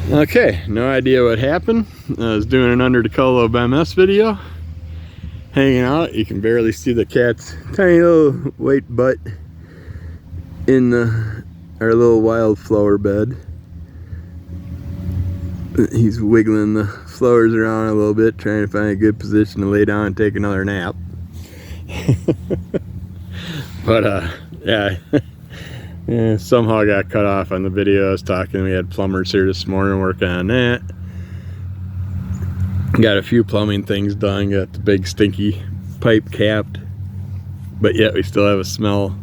Okay, no idea what happened. I was doing an under the Cowl of MS video, hanging out. You can barely see the cat's tiny little white butt in our little wildflower bed. He's wiggling the flowers around a little bit, trying to find a good position to lay down and take another nap. But yeah. Yeah, somehow got cut off on the video. I was talking, we had plumbers here this morning working on that. Got a few plumbing things done, got the big stinky pipe capped, but yet we still have a smell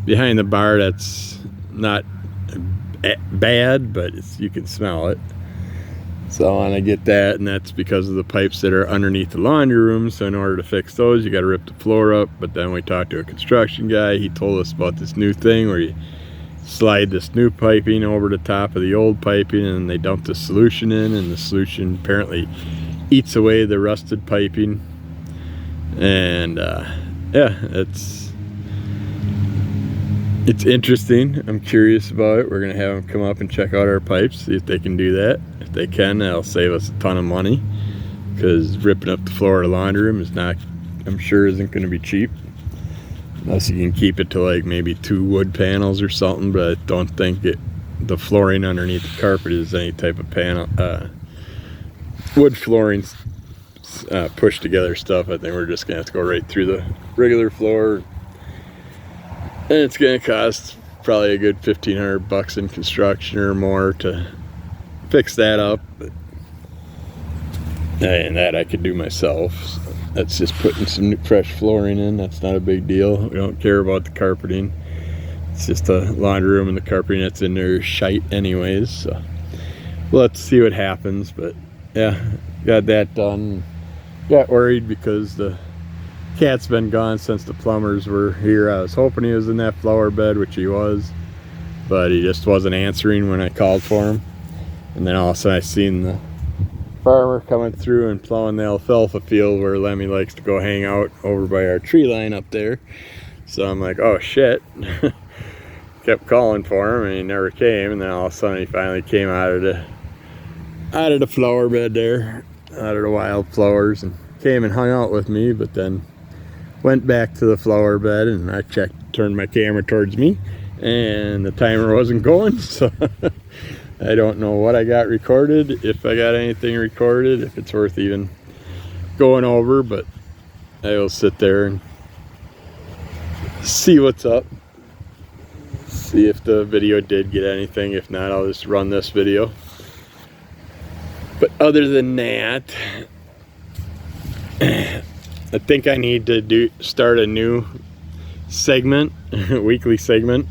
behind the bar that's not bad, but you can smell it. So I want to get that, and that's because of the pipes that are underneath the laundry room. So in order to fix those, you got to rip the floor up. But then we talked to a construction guy. He told us about this new thing where you slide this new piping over the top of the old piping, and they dump the solution in, and the solution apparently eats away the rusted piping. And yeah, it's interesting. I'm curious about it. We're gonna have them come up and check out our pipes, see if they can do that. If they can, that'll save us a ton of money, because ripping up the floor of the laundry room is not, I'm sure, isn't going to be cheap, unless you can keep it to like maybe 2 wood panels or something. But I don't think the flooring underneath the carpet is any type of panel, wood flooring, pushed together stuff. I think we're just gonna have to go right through the regular floor, and it's gonna cost probably a good 1,500 bucks in construction or more to fix that up. And that I could do myself. So that's just putting some new fresh flooring in. That's not a big deal. We don't care about the carpeting. It's just the laundry room, and the carpeting that's in there is shite anyways. So let's see what happens. But yeah, got that done. Got worried because the cat's been gone since the plumbers were here. I was hoping he was in that flower bed, which he was, but he just wasn't answering when I called for him. And then all of a sudden I seen the farmer coming through and plowing the alfalfa field where Lemmy likes to go hang out over by our tree line up there. So I'm like, oh shit. Kept calling for him and he never came. And then all of a sudden he finally came out of the flower bed there, out of the wildflowers, and came and hung out with me, but then went back to the flower bed, and I turned my camera towards me, and the timer wasn't going. So I don't know what I got recorded, if I got anything recorded, if it's worth even going over, but I will sit there and see what's up. See if the video did get anything. If not, I'll just run this video. But other than that, I think I need to start a new segment, weekly segment,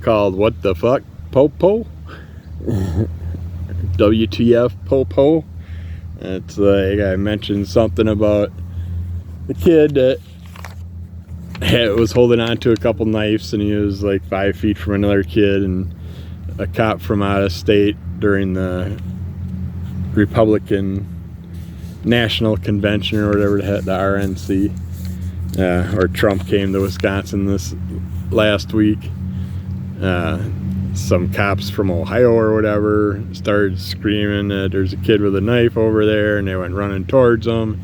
called What the Fuck Popo? WTF Popo. It's like I mentioned something about the kid that was holding on to a couple knives, and he was like 5 feet from another kid, and a cop from out of state during the Republican National Convention or whatever the RNC, or Trump came to Wisconsin this last week. Some cops from Ohio or whatever started screaming that there's a kid with a knife over there, and they went running towards them.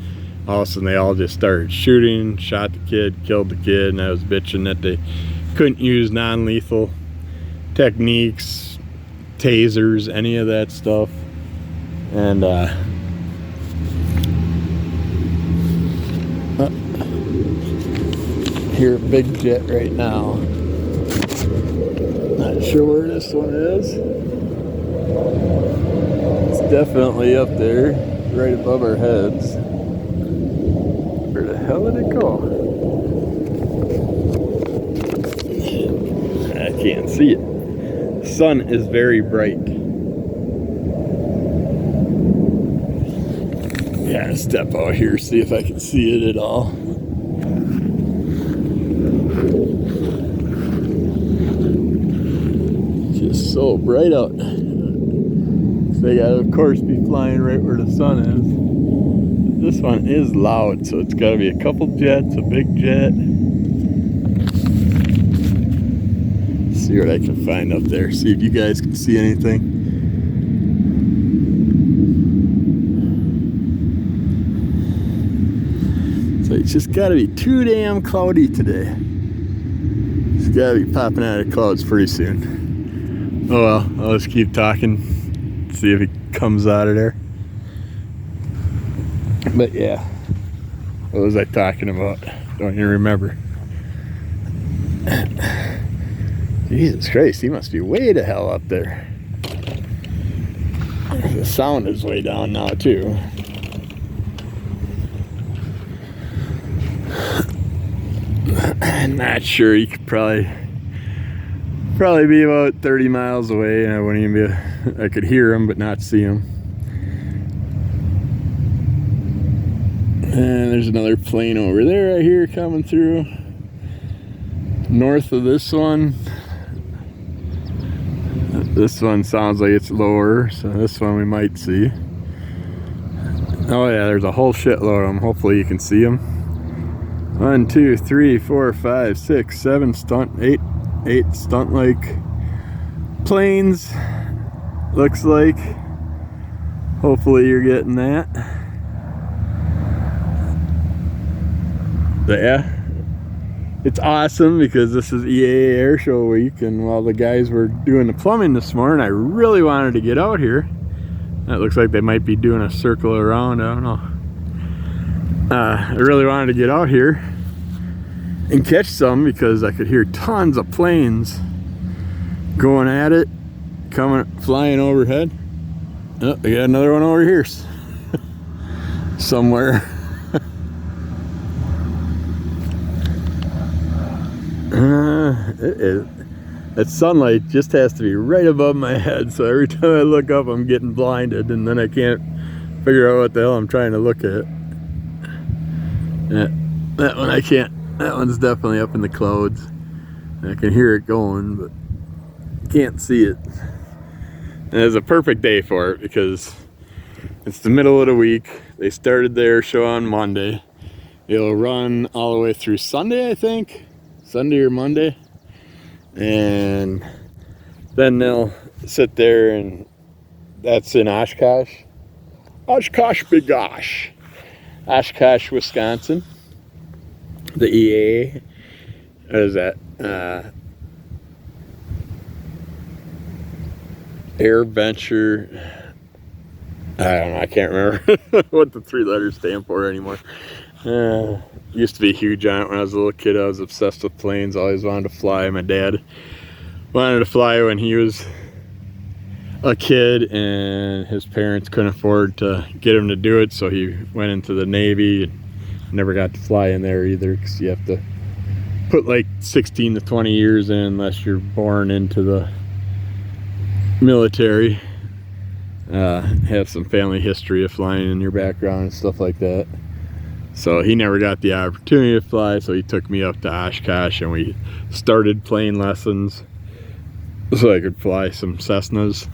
All of a sudden they all just started shooting, shot the kid, killed the kid, and I was bitching that they couldn't use non-lethal techniques, tasers, any of that stuff. And hear a big jet right now. Not sure where this one is. It's definitely up there, right above our heads. Where the hell did it go? I can't see it. The sun is very bright. Yeah, step out here, see if I can see it at all. Just so bright out. They gotta, of course, be flying right where the sun is. This one is loud, so it's gotta be a couple jets, a big jet. Let's see what I can find up there. See if you guys can see anything. It's just gotta be too damn cloudy today. It's gotta be popping out of clouds pretty soon. Oh well, I'll just keep talking, see if it comes out of there. But yeah, what was I talking about? Don't even remember. Jesus Christ, he must be way the hell up there. The sound is way down now too. I'm not sure. He could probably be about 30 miles away, and I wouldn't even be. I could hear him, but not see him. And there's another plane over there I hear coming through. North of this one. This one sounds like it's lower, so this one we might see. Oh yeah, there's a whole shitload of them. Hopefully you can see them. 1, 2, 3, 4, 5, 6, 7 eight stunt-like planes. Looks like. Hopefully you're getting that. But yeah, it's awesome because this is EAA Air Show week, and while the guys were doing the plumbing this morning, I really wanted to get out here. It looks like they might be doing a circle around, I don't know. I really wanted to get out here and catch some because I could hear tons of planes going at it, flying overhead. Oh, I got another one over here somewhere. That sunlight just has to be right above my head, so every time I look up I'm getting blinded, and then I can't figure out what the hell I'm trying to look at. That one I can't. That one's definitely up in the clouds. I can hear it going, but can't see it. And it's a perfect day for it because it's the middle of the week. They started their show on Monday. It'll run all the way through Sunday, I think. Sunday or Monday. And then they'll sit there, and that's in Oshkosh, Bigosh, Oshkosh, Wisconsin. The EAA, what is that? Air Venture. I don't know. I can't remember what the 3 letters stand for anymore. Used to be huge on it when I was a little kid. I was obsessed with planes. Always wanted to fly. My dad wanted to fly when he was a kid, and his parents couldn't afford to get him to do it, so he went into the Navy and never got to fly in there either, because you have to put like 16 to 20 years in unless you're born into the military. Have some family history of flying in your background and stuff like that. So he never got the opportunity to fly, so he took me up to Oshkosh, and we started plane lessons so I could fly some Cessnas.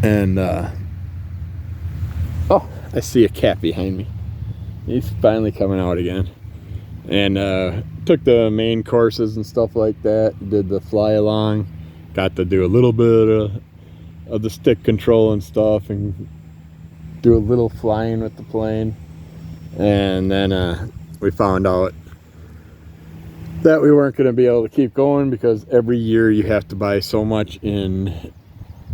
And oh, I see a cat behind me. He's finally coming out again. And took the main courses and stuff like that. Did the fly along. Got to do a little bit of the stick control and stuff, and do a little flying with the plane. And then we found out that we weren't going to be able to keep going because every year you have to buy so much in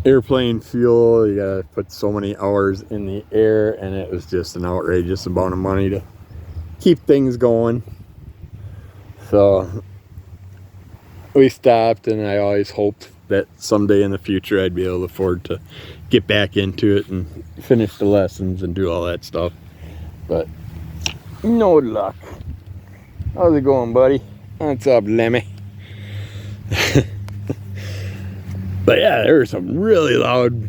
airplane fuel. You gotta put so many hours in the air, and it was just an outrageous amount of money to keep things going. So we stopped, and I always hoped that someday in the future I'd be able to afford to get back into it and finish the lessons and do all that stuff. But no luck. How's it going, buddy? What's up, Lemmy? But yeah, there were some really loud,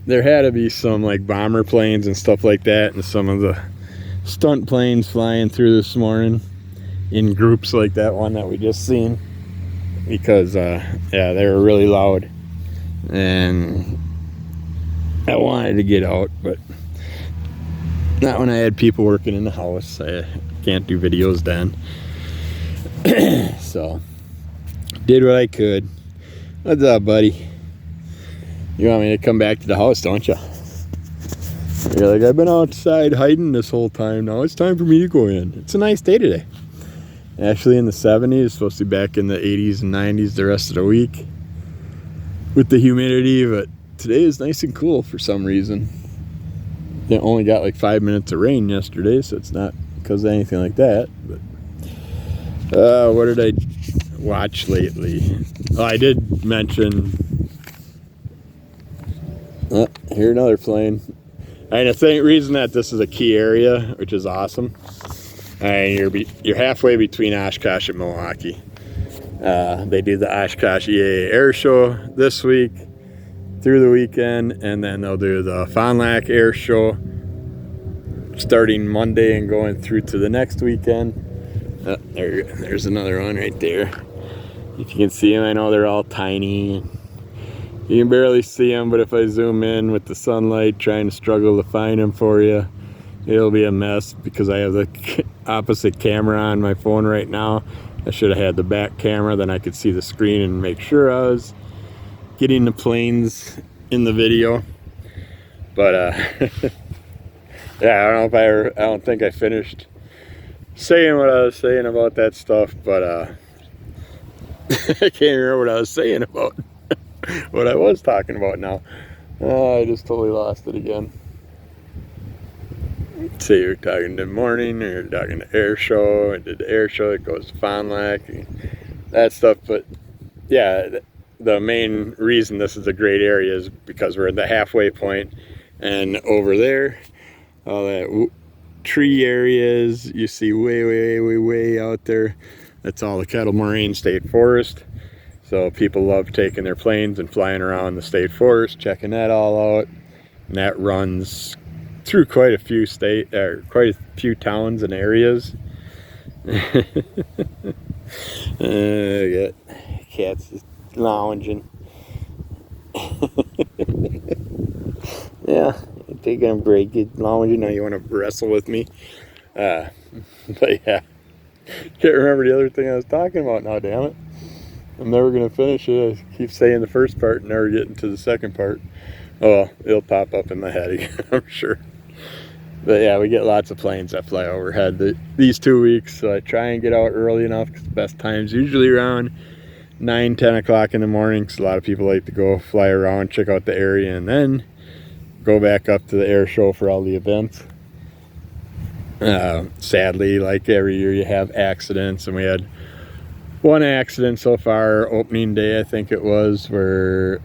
there had to be some like bomber planes and stuff like that, and some of the stunt planes flying through this morning in groups like that one that we just seen, because yeah, they were really loud, and I wanted to get out, but not when I had people working in the house. I can't do videos then. So did what I could. What's up, buddy? You want me to come back to the house, don't you? You're like, I've been outside hiding this whole time. Now it's time for me to go in. It's a nice day today. Actually in the 70s, supposed to be back in the 80s and 90s the rest of the week with the humidity, but today is nice and cool for some reason. They only got like 5 minutes of rain yesterday, so it's not because of anything like that. But what did I watch lately? Oh, I did mention, here another plane. And the reason that this is a key area, which is awesome, and you're halfway between Oshkosh and Milwaukee. They do the Oshkosh EAA Air Show this week through the weekend, and then they'll do the Fond du Lac Air Show starting Monday and going through to the next weekend. There's another one right there. If you can see them, I know they're all tiny. You can barely see them, but if I zoom in with the sunlight, trying to struggle to find them for you, it'll be a mess because I have the opposite camera on my phone right now. I should have had the back camera, then I could see the screen and make sure I was getting the planes in the video. But yeah, I don't think I finished saying what I was saying about that stuff, but I can't remember what I was saying about what I was talking about now. I just totally lost it again. Say you're talking to morning, or you're talking to air show, and did the air show, it goes to Fond du Lac, that stuff. But yeah, the main reason this is a great area is because we're at the halfway point, and over there, all that tree areas you see way out there, that's all the Kettle Moraine State Forest. So people love taking their planes and flying around the state forest, checking that all out, and that runs through quite a few towns and areas. I got cats just lounging. Yeah, taking a break, lounging. Now you want to wrestle with me? But yeah, can't remember the other thing I was talking about now. Damn it! I'm never gonna finish it. I keep saying the first part and never getting to the second part. Oh, well, it'll pop up in my head again, I'm sure. But yeah, we get lots of planes that fly overhead these 2 weeks, so I try and get out early enough, because the best time's usually around 9-10 o'clock in the morning, because a lot of people like to go fly around, check out the area, and then go back up to the air show for all the events. Sadly, like every year, you have accidents, and we had one accident so far, opening day I think it was, where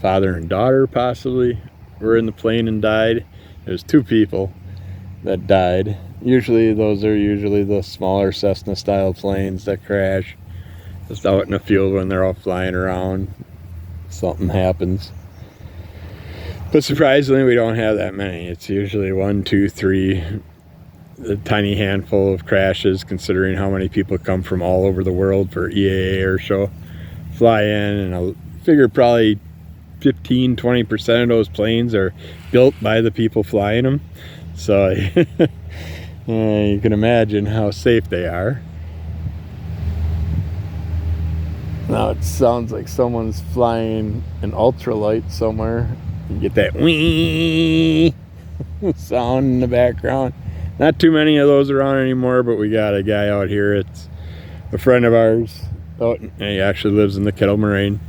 father and daughter possibly were in the plane and died. There's 2 people that died. Usually those are the smaller Cessna style planes that crash just out in the field when they're all flying around. Something happens. But surprisingly, we don't have that many. It's usually 1, 2, 3, a tiny handful of crashes, considering how many people come from all over the world for EAA Air Show, fly in, and I figure probably 15-20% of those planes are built by the people flying them, so you can imagine how safe they are. Now it sounds like someone's flying an ultralight somewhere. You get that wee sound in the background. Not too many of those around anymore, but we got a guy out here. It's a friend of ours. And he actually lives in the Kettle Moraine.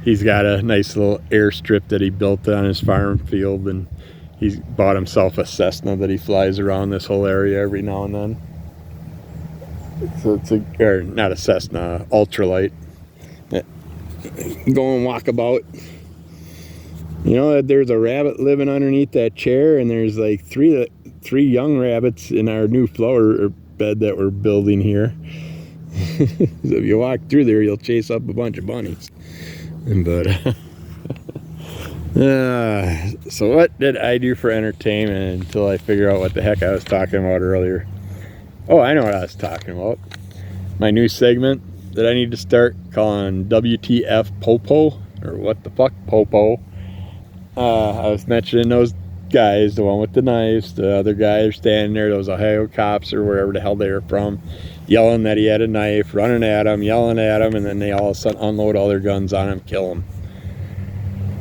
He's got a nice little airstrip that he built on his farm field, and he's bought himself a Cessna that he flies around this whole area every now and then. So it's not a Cessna, ultralight. Go and walk about. You know that there's a rabbit living underneath that chair, and there's like three young rabbits in our new flower bed that we're building here. So if you walk through there, you'll chase up a bunch of bunnies. But so what did I do for entertainment until I figure out what the heck I was talking about earlier? Oh, I know what I was talking about. My new segment that I need to start, calling WTF Popo, or what the fuck Popo. I was mentioning those guys, the one with the knives, the other guys are standing there, those Ohio cops or wherever the hell they were from, yelling that he had a knife, running at him, yelling at him, and then they all of a sudden unload all their guns on him, kill him.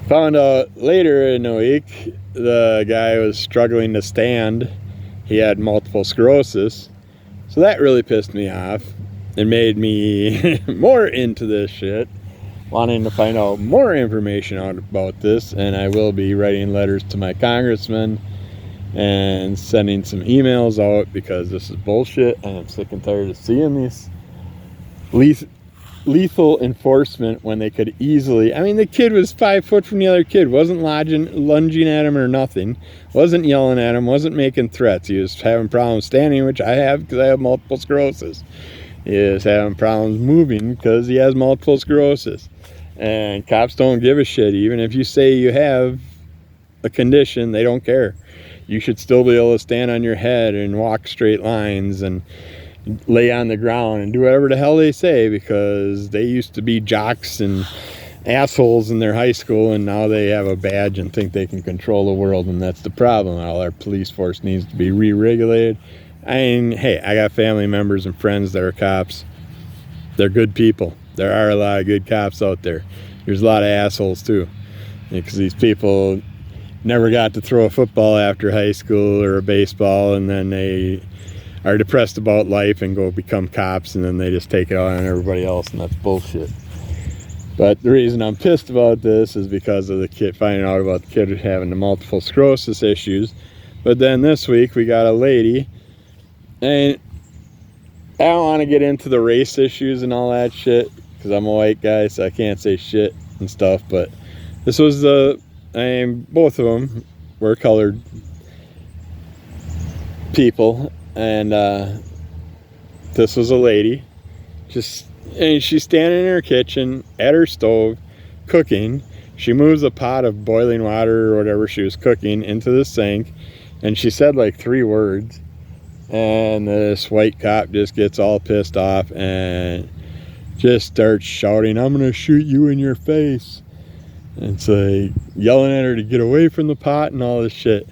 Found out later in the week the guy was struggling to stand. He had multiple sclerosis. So that really pissed me off. It made me more into this shit, wanting to find out more information out about this. And I will be writing letters to my congressman and sending some emails out, because this is bullshit, and I'm sick and tired of seeing these lethal enforcement when they could easily. I mean, the kid was 5 foot from the other kid, wasn't lunging at him or nothing, wasn't yelling at him, wasn't making threats. He was having problems standing, which I have because I have multiple sclerosis. He is having problems moving because he has multiple sclerosis. And cops don't give a shit. Even if you say you have a condition, they don't care. You should still be able to stand on your head and walk straight lines and lay on the ground and do whatever the hell they say, because they used to be jocks and assholes in their high school, and now they have a badge and think they can control the world, and that's the problem. All our police force needs to be re-regulated. I mean, hey, I got family members and friends that are cops. They're good people. There are a lot of good cops out there. There's a lot of assholes too, because these people never got to throw a football after high school or a baseball, and then they are depressed about life and go become cops, and then they just take it out on everybody else, and that's bullshit. But the reason I'm pissed about this is because of the kid, finding out about the kid having the multiple sclerosis issues. But then this week we got a lady, and I don't want to get into the race issues and all that shit, because I'm a white guy, so I can't say shit and stuff, but this was both of them were colored people, and this was a lady, and she's standing in her kitchen at her stove cooking. She moves a pot of boiling water or whatever she was cooking into the sink, and she said like 3 words, and this white cop just gets all pissed off and just starts shouting, "I'm gonna shoot you in your face." And it's like yelling at her to get away from the pot and all this shit.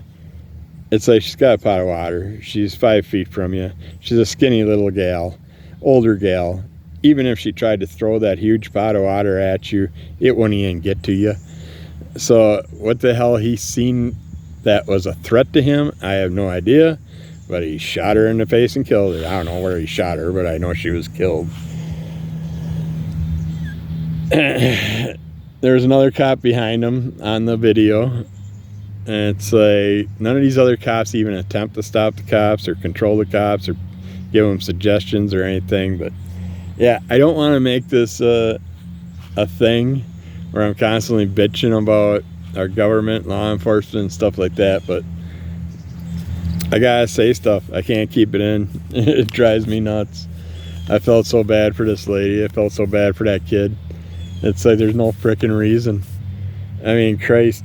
It's like she's got a pot of water. She's 5 feet from you. She's a skinny little gal, older gal. Even if she tried to throw that huge pot of water at you, it wouldn't even get to you. So what the hell he's seen that was a threat to him, I have no idea. But he shot her in the face and killed her. I don't know where he shot her, but I know she was killed. There's another cop behind him on the video, and it's like none of these other cops even attempt to stop the cops or control the cops or give them suggestions or anything. But yeah, I don't want to make this a thing where I'm constantly bitching about our government, law enforcement, and stuff like that, but I gotta say stuff. I can't keep it in. It drives me nuts. I felt so bad for this lady. I felt so bad for that kid. It's like there's no frickin' reason. I mean, Christ.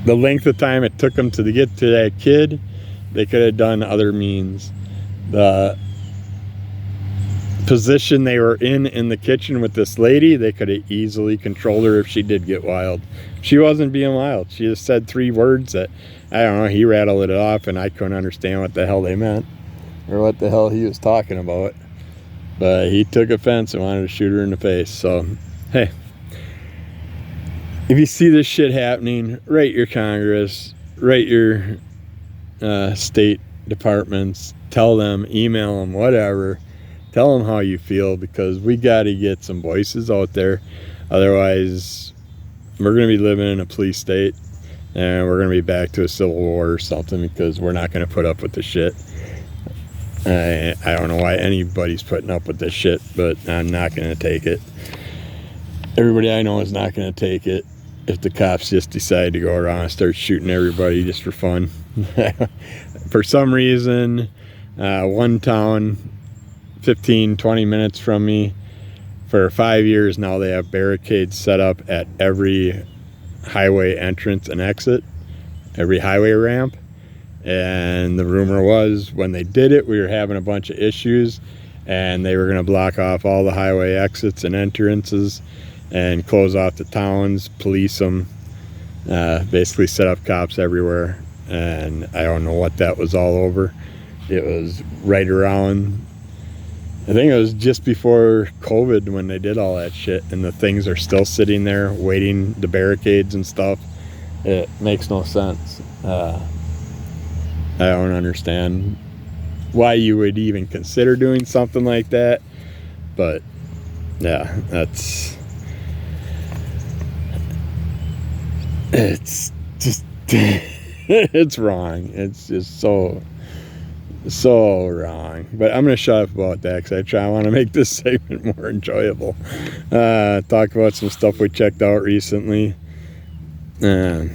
The length of time it took them to get to that kid, they could have done other means. The position they were in the kitchen with this lady, they could have easily controlled her if she did get wild. She wasn't being wild. She just said 3 words that, I don't know, he rattled it off and I couldn't understand what the hell they meant or what the hell he was talking about. But he took offense and wanted to shoot her in the face. So, hey, if you see this shit happening, write your Congress, write your state departments, tell them, email them, whatever. Tell them how you feel, because we got to get some voices out there. Otherwise, we're going to be living in a police state, and we're going to be back to a civil war or something, because we're not going to put up with this shit. I don't know why anybody's putting up with this shit, but I'm not going to take it. Everybody I know is not going to take it if the cops just decide to go around and start shooting everybody just for fun. For some reason, one town 15-20 minutes from me, for 5 years now, they have barricades set up at every highway entrance and exit, every highway ramp. And the rumor was when they did it, we were having a bunch of issues, and they were going to block off all the highway exits and entrances and close off the towns, police them, basically set up cops everywhere. And I don't know what that was all over. It was right around, I think it was just before COVID when they did all that shit, and the things are still sitting there waiting, the barricades and stuff. It makes no sense. I don't understand why you would even consider doing something like that. But yeah, it's just it's wrong. It's just so wrong. But I'm gonna shut up about that because I want to make this segment more enjoyable. Talk about some stuff we checked out recently. On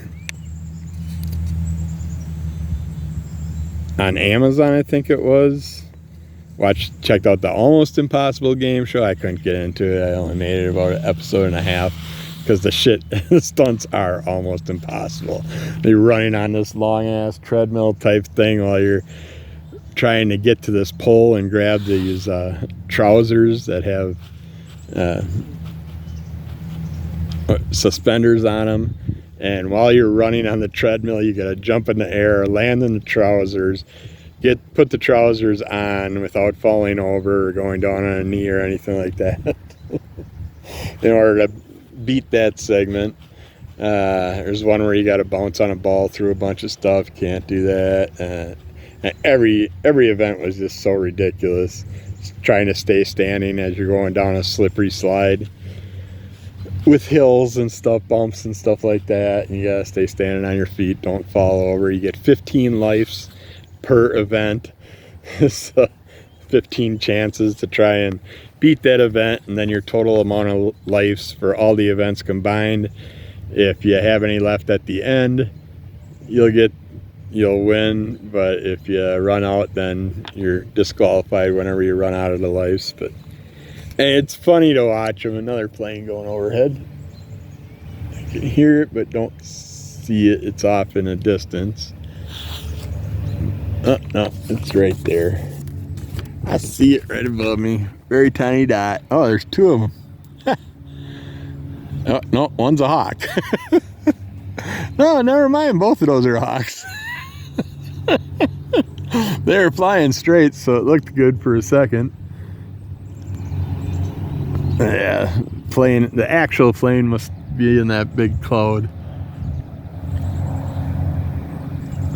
Amazon, I think it was. Checked out the Almost Impossible game show. I couldn't get into it. I only made it about an episode and a half because the stunts are almost impossible. You're running on this long ass treadmill type thing while you're trying to get to this pole and grab these trousers that have suspenders on them. And while you're running on the treadmill, you gotta jump in the air, land in the trousers, put the trousers on without falling over or going down on a knee or anything like that. In order to beat that segment. There's one where you gotta bounce on a ball through a bunch of stuff. Can't do that. Every event was just so ridiculous. Trying to stay standing as you're going down a slippery slide with hills and stuff, bumps and stuff like that, and you gotta stay standing on your feet, don't fall over. You get 15 lives per event. So 15 chances to try and beat that event, and then your total amount of lives for all the events combined. If you have any left at the end, you'll win, but if you run out, then you're disqualified whenever you run out of the lives. But it's funny to watch them. Another plane going overhead. I can hear it, but don't see it. It's off in the distance. Oh, no, it's right there. I see it right above me. Very tiny dot. Oh, there's two of them. Oh, no, one's a hawk. No, never mind. Both of those are hawks. They were flying straight, so it looked good for a second. Yeah, the actual plane must be in that big cloud.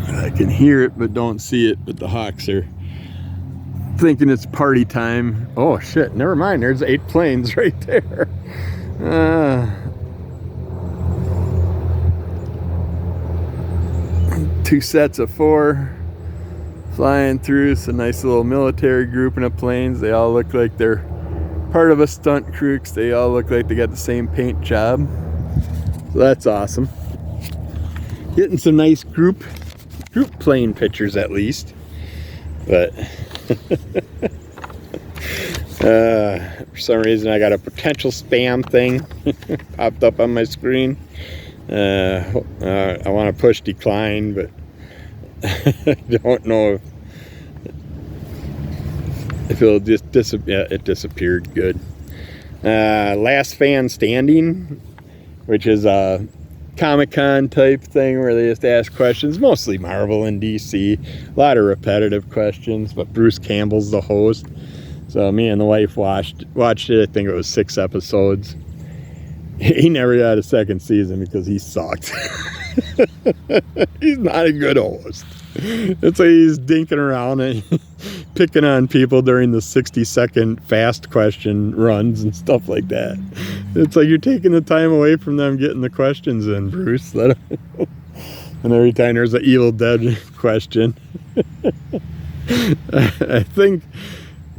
I can hear it, but don't see it. But the hawks are thinking it's party time. Oh shit, never mind. There's 8 planes right there. 2 sets of 4 flying through. It's a nice little military grouping of planes. They all look like they're part of a stunt crew because they all look like they got the same paint job. So that's awesome. Getting some nice group plane pictures at least. But for some reason I got a potential spam thing popped up on my screen. I want to push decline, but I don't know if it'll just disappear. Yeah, it disappeared. Good. Last Fan Standing, which is a Comic-Con type thing where they just ask questions, mostly Marvel and DC. A lot of repetitive questions, but Bruce Campbell's the host. So me and the wife watched it. I think it was 6 episodes. He never got a second season because he sucked. He's not a good host. It's like he's dinking around and picking on people during the 60-second fast question runs and stuff like that. It's like you're taking the time away from them getting the questions in, Bruce. Let them know. And every time there's an Evil Dead question, I think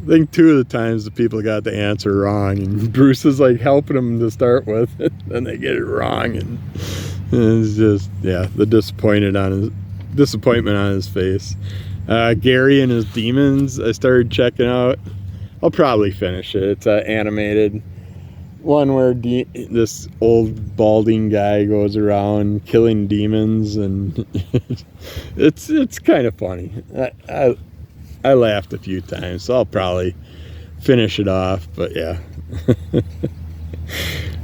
2 of the times the people got the answer wrong, and Bruce is like helping them to start with, and then they get it wrong, and it's just, yeah, the disappointment on his face. Gary and his Demons, I started checking out. I'll probably finish it. It's an animated one where this old balding guy goes around killing demons, and it's kind of funny. I laughed a few times, so I'll probably finish it off. But yeah,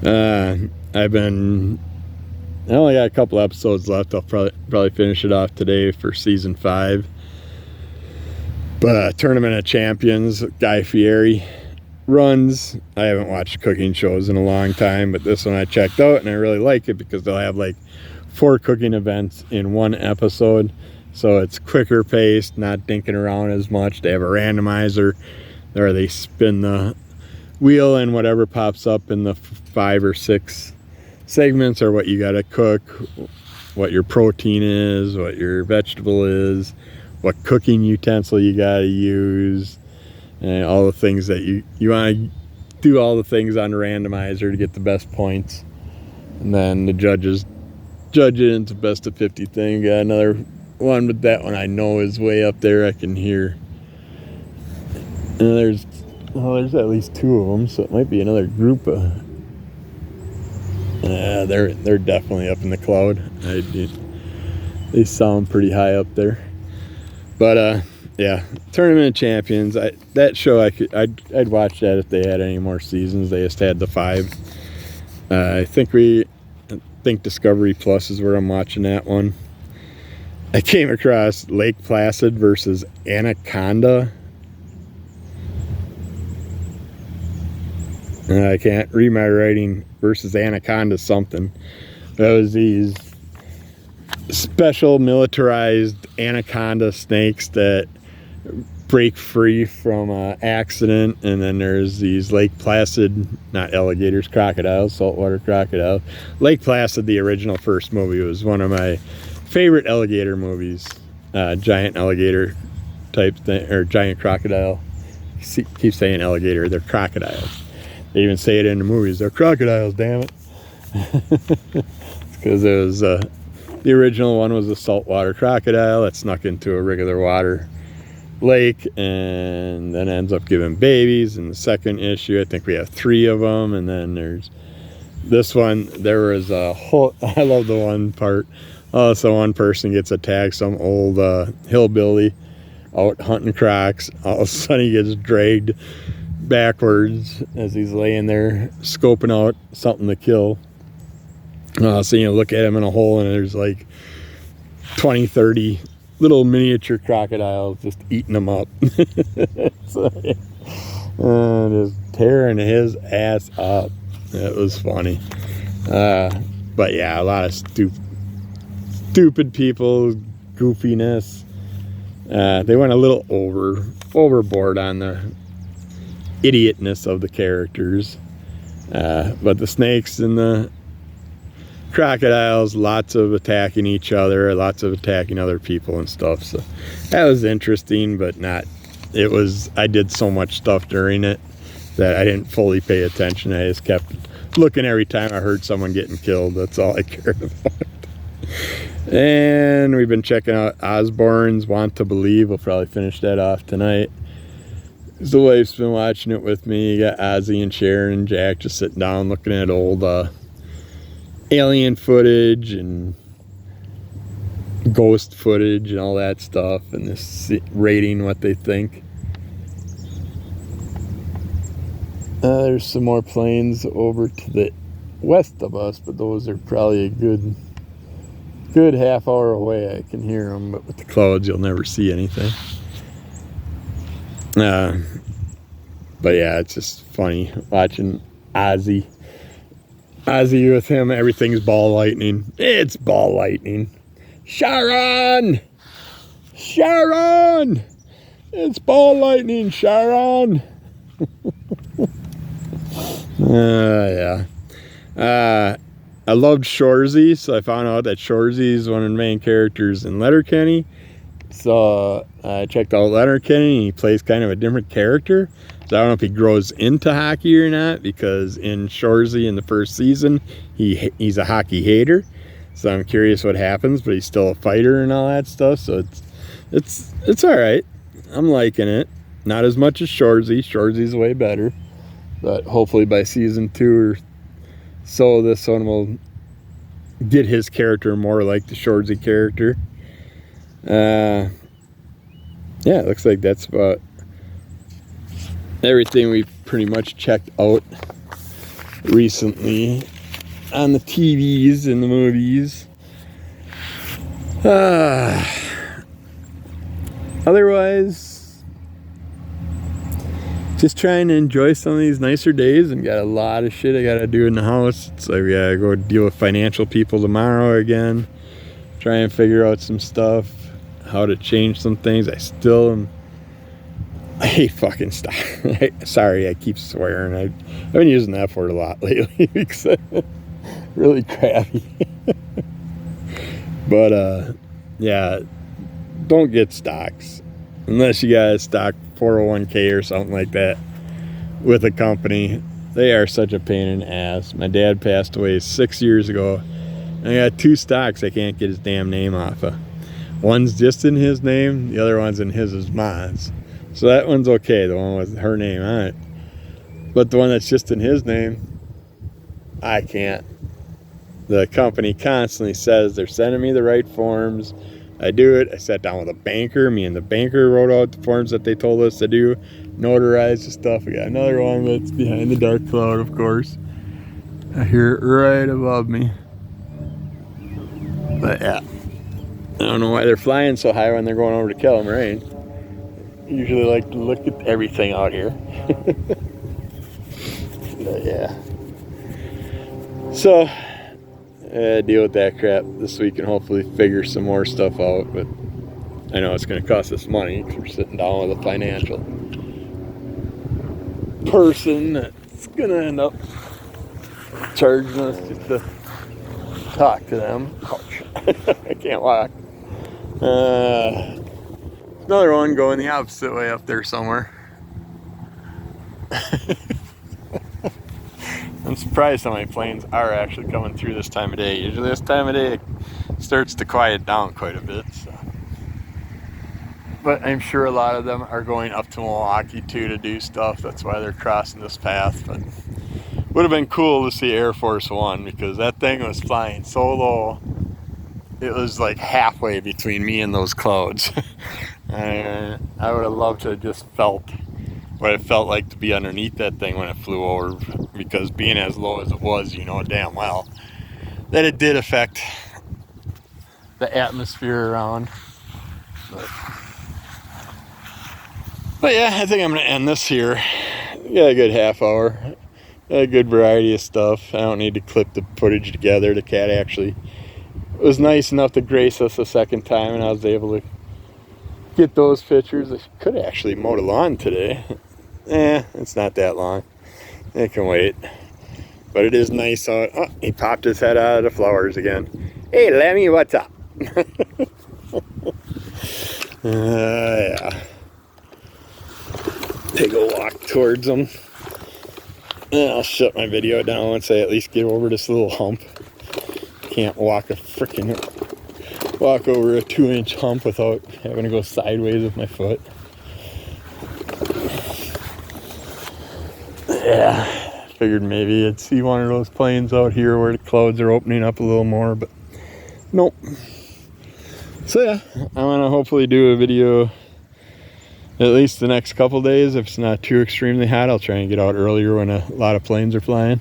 I only got a couple episodes left. I'll probably finish it off today for season 5. But Tournament of Champions, Guy Fieri, runs. I haven't watched cooking shows in a long time, but this one I checked out and I really like it because they'll have like 4 cooking events in one episode. So it's quicker paced, not dinking around as much. They have a randomizer where they spin the wheel and whatever pops up in the 5 or 6 segments are what you got to cook, what your protein is, what your vegetable is, what cooking utensil you got to use, and all the things that you want to do, all the things on the randomizer to get the best points. And then the judges judge it into best of 50 thing. Got another one, but that one I know is way up there. I can hear. And there's at least 2 of them, so it might be another group of. They're definitely up in the cloud. They sound pretty high up there. But yeah, Tournament of Champions. That show I'd watch that if they had any more seasons. They just had the 5. I think Discovery Plus is where I'm watching that one. I came across Lake Placid versus Anaconda. I can't read my writing. Versus Anaconda something. That was these special militarized anaconda snakes that break free from an accident. And then there's these Lake Placid, not alligators, crocodiles, saltwater crocodiles. Lake Placid, the original first movie, was one of my favorite alligator movies. Giant alligator type thing, or giant crocodile. Keep saying alligator, they're crocodiles. They even say it in the movies. They're crocodiles, damn it. Because it was the original one was a saltwater crocodile that snuck into a regular water lake and then ends up giving babies. In the second issue, I think we have 3 of them. And then there's this one. There was a whole. I love the one part. So one person gets attacked, some old hillbilly out hunting crocs. All of a sudden, he gets dragged backwards as he's laying there scoping out something to kill. So you look at him in a hole and there's like 20, 30 little miniature crocodiles just eating him up. So, just tearing his ass up. It was funny. But yeah, a lot of stupid people, goofiness. They went a little overboard on the idiotness of the characters, but the snakes and the crocodiles, lots of attacking each other, lots of attacking other people and stuff. So that was interesting, but I did so much stuff during it that I didn't fully pay attention. I just kept looking every time I heard someone getting killed. That's all I cared about. And we've been checking out Osborne's Want to Believe. We'll probably finish that off tonight. The wife's been watching it with me. You got Ozzy and Sharon and Jack just sitting down looking at old alien footage and ghost footage and all that stuff, and this rating what they think. There's some more planes over to the west of us, but those are probably a good half hour away. I can hear them, but with the clouds you'll never see anything. But yeah, it's just funny watching Ozzy with him. Everything's ball lightning. It's ball lightning. Sharon, it's ball lightning, Sharon. Yeah. I loved Shorzy, so I found out that Shorzy is one of the main characters in Letterkenny. So I checked out Letterkenny, and he plays kind of a different character. So I don't know if he grows into hockey or not, because in Shorzy in the first season, he's a hockey hater. So I'm curious what happens, but he's still a fighter and all that stuff. So it's all right. I'm liking it. Not as much as Shorzy. Shorzy's way better. But hopefully by season 2 or so, this one will get his character more like the Shorzy character. Yeah, it looks like that's about everything we've pretty much checked out recently on the TVs and the movies. Otherwise, just trying to enjoy some of these nicer days, and got a lot of shit I gotta do in the house. So we gotta go deal with financial people tomorrow again, try and figure out some stuff, how to change some things. I hate fucking stuff. Sorry, I keep swearing. I've been using that word a lot lately because it's really crappy. But yeah, don't get stocks unless you got a stock 401k or something like that with a company. They are such a pain in the ass. My dad passed away 6 years ago. I got 2 stocks I can't get his damn name off of. One's just in his name, the other one's in his mom's. So that one's okay, the one with her name on it. But the one that's just in his name, I can't. The company constantly says they're sending me the right forms. I do it. I sat down with a banker. Me and the banker wrote out the forms that they told us to do. Notarized the stuff. We got another one that's behind the dark cloud, of course. I hear it right above me. But yeah, I don't know why they're flying so high when they're going over to kill them, right? Usually like to look at everything out here. But yeah. So deal with that crap this week and hopefully figure some more stuff out. But I know it's going to cost us money because we're sitting down with a financial person that's going to end up charging us just to talk to them. Ouch. I can't walk. Another one going the opposite way up there somewhere. I'm surprised how many planes are actually coming through this time of day. Usually this time of day it starts to quiet down quite a bit. So. But I'm sure a lot of them are going up to Milwaukee too to do stuff. That's why they're crossing this path. But would have been cool to see Air Force One because that thing was flying so low. It was like halfway between me and those clouds. I would have loved to have just felt what it felt like to be underneath that thing when it flew over, because being as low as it was, you know damn well that it did affect the atmosphere around. But yeah, I think I'm going to end this here. Got a good half hour. Got a good variety of stuff. I don't need to clip the footage together. The cat actually was nice enough to grace us a second time, and I was able to get those pictures. I could have actually mowed a lawn today. It's not that long. It can wait. But it is nice out. Oh, he popped his head out of the flowers again. Hey, Lemmy, what's up? Yeah. Take a walk towards them. And I'll shut my video down once I at least get over this little hump. Can't walk over a 2-inch hump without having to go sideways with my foot. Yeah, figured maybe I'd see one of those planes out here where the clouds are opening up a little more, but nope. So yeah, I'm gonna hopefully do a video at least the next couple days. If it's not too extremely hot, I'll try and get out earlier when a lot of planes are flying.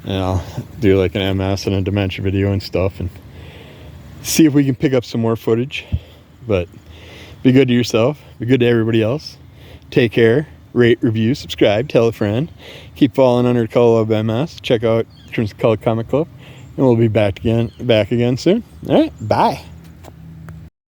And I'll do like an MS and a Dementia video and stuff and see if we can pick up some more footage. But be good to yourself, be good to everybody else. Take care, rate, review, subscribe, tell a friend. Keep following under Cowl of MS. Check out Crimson Color Comic Club. And we'll be back again soon. All right, bye.